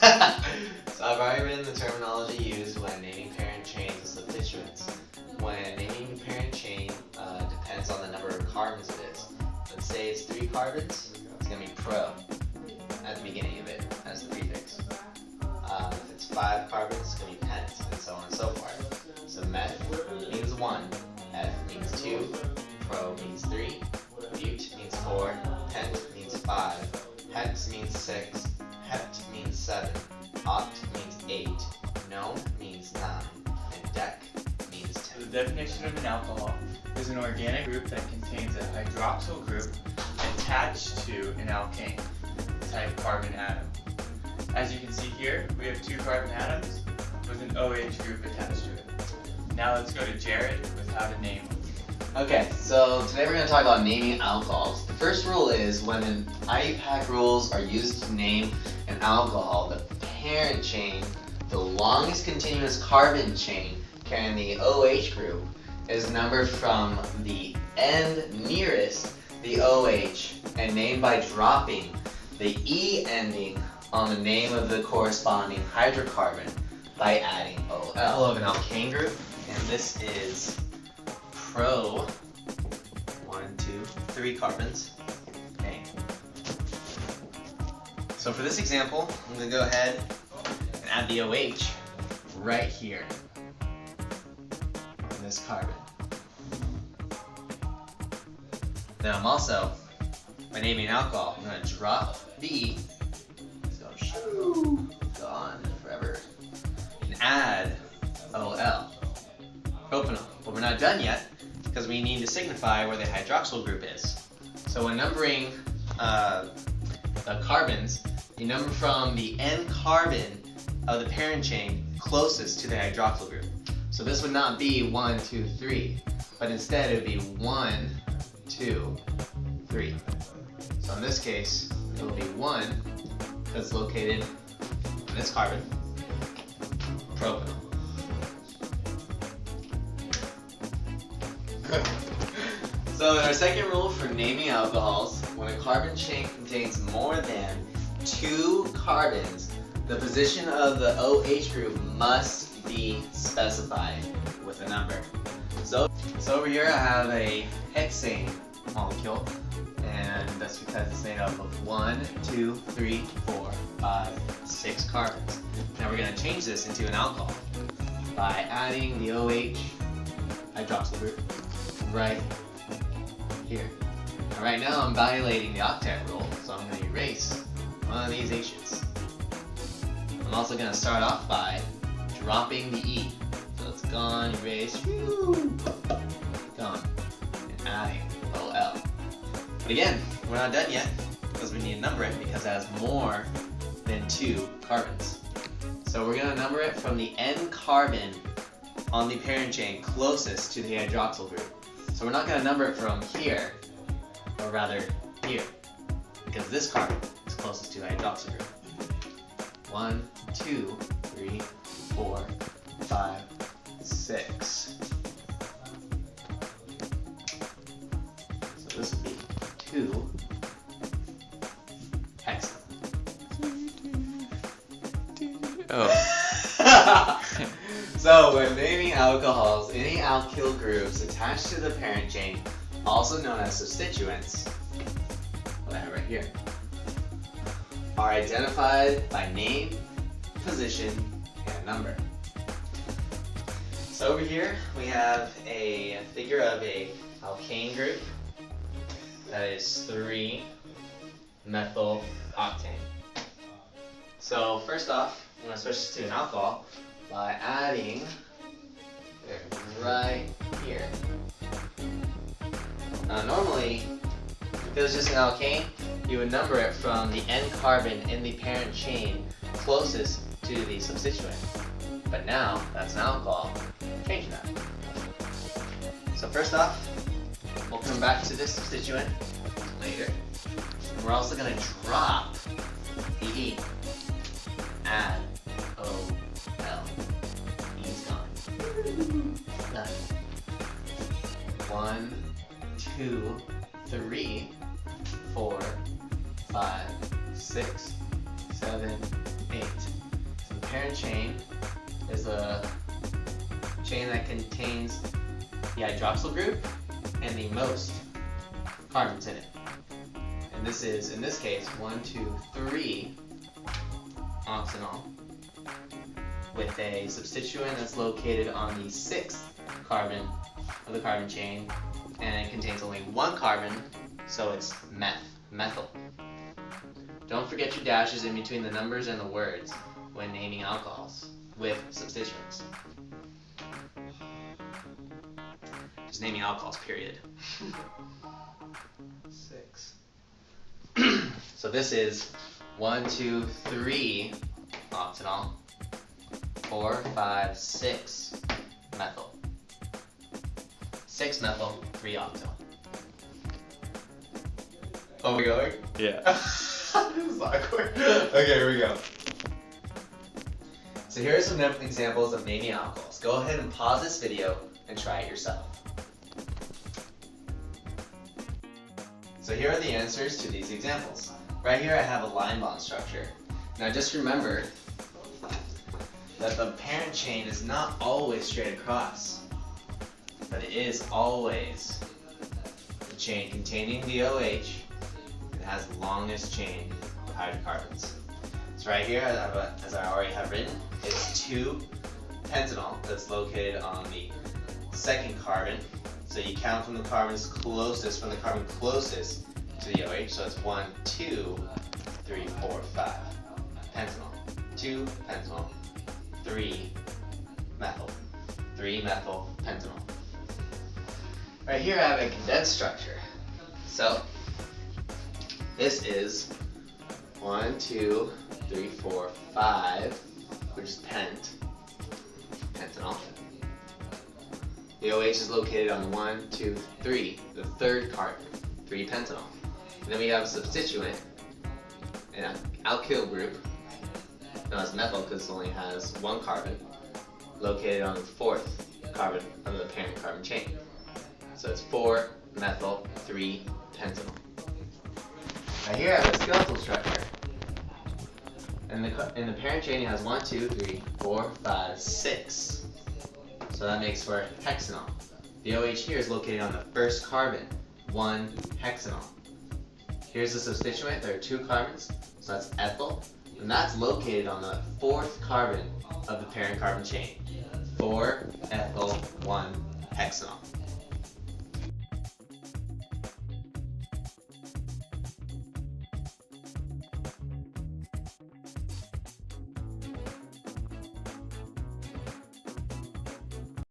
So I've already written the terminology used when naming parent chains of substituents. When naming parent chain depends on the number of carbons it is. Let's say it's 3 carbons, it's going to be pro at the beginning of it as the prefix. If it's 5 carbons, it's going to be pent, and so on and so forth. So meth means 1, F means 2, pro means 3, but means 4, pent means 5, hex means 6, hept means 7, oct means 8, none means 9, and dec means 10. The definition of an alcohol is an organic group that contains a hydroxyl group attached to an alkane type carbon atom. As you can see here, we have 2 carbon atoms with an OH group attached to it. Now let's go to Jared with how to name them. Okay, so today we're going to talk about naming alcohols. The first rule is when an IUPAC rules are used to name an alcohol, the parent chain, the longest continuous carbon chain carrying the OH group, is numbered from the end nearest the OH and named by dropping the E ending on the name of the corresponding hydrocarbon by adding OL of an alkane group, and this is pro 1, 2, 3 carbons. Okay. So for this example, I'm going to go ahead and add the OH right here in this carbon. Then I'm also, by naming alcohol, I'm going to drop the E. So shoo, gone forever. And add OL, propanol. But we're not done yet because we need to signify where the hydroxyl group is. So when numbering the carbons, you number from the end carbon of the parent chain closest to the hydroxyl group. So this would not be 1, 2, 3, but instead it would be 1, 2, 3. So in this case, it will be 1 that's located in this carbon, propanol. So in our second rule for naming alcohols, when a carbon chain contains more than 2 carbons, the position of the OH group must be specified with a number. So over here I have a hexane molecule, and that's because it's made up of 1, 2, 3, 4, 5, 6 carbons. Now we're going to change this into an alcohol by adding the OH hydroxyl group right here. Now right now I'm violating the octet rule, so I'm going to erase one of these H's. I'm also going to start off by dropping the E. So it's gone, erased, gone, and adding OL. But again, we're not done yet because we need to number it because it has more than 2 carbons. So we're going to number it from the end carbon on the parent chain closest to the hydroxyl group. So we're not going to number it from here, or rather here, because this carbon is closest to the hydroxyl group. 1, 2, 3, 4, 5, 6. So this would be 2 hexane. Oh. So when naming alcohols, any alkyl groups attached to the parent chain, also known as substituents, what I have right here, are identified by name, position, and number. So over here we have a figure of a alkane group that is 3-methyl octane. So first off, I'm going to switch this to an alcohol by adding it right here. Now normally, if it was just an alkane, you would number it from the end carbon in the parent chain closest to the substituent. But now, that's an alcohol, change that. So first off, we'll come back to this substituent later. We're also going to drop the E. Add OL. E's gone. Done. 1, 2, 3, 4, 5, 6, 7, 8. So the parent chain is a chain that contains the hydroxyl group and the most carbons in it. And this is, in this case, 1, 2, 3 oxanol with a substituent that's located on the 6th carbon of the carbon chain, and it contains only 1 carbon, so it's methyl. Don't forget your dashes in between the numbers and the words when naming alcohols with substituents. Just naming alcohols, period. 6. So this is 1, 2, 3 octanol, 4, 5, 6 methyl, 6 methyl, 3 octanol. Oh, we going? Yeah. This is awkward. Okay, here we go. So here are some examples of naming alcohols. Go ahead and pause this video and try it yourself. So here are the answers to these examples. Right here I have a line bond structure. Now just remember that the parent chain is not always straight across, but it is always the chain containing the OH that has the longest chain of hydrocarbons. So right here, as I already have written, it's 2-pentanol that's located on the 2nd carbon. So you count from the carbon closest to the OH. So it's 1, 2, 3, 4, 5. Pentanol. 2-pentanol. 3 methyl. 3 methyl pentanol. Right here I have a condensed structure. So this is 1, 2, 3, 4, 5, which is pentanol. The OH is located on 1, 2, 3, the 3rd carbon, 3-pentanol. And then we have a substituent, an alkyl group, known as methyl because it only has 1 carbon, located on the 4th carbon of the parent carbon chain. So it's 4-methyl, 3-pentanol. Now here I have a skeletal structure. In the parent chain it has 1, 2, 3, 4, 5, 6. So that makes for hexanol. The OH here is located on the 1st carbon, 1-hexanol. Here's the substituent, there are 2 carbons, so that's ethyl. And that's located on the 4th carbon of the parent carbon chain, 4-ethyl, 1-hexanol.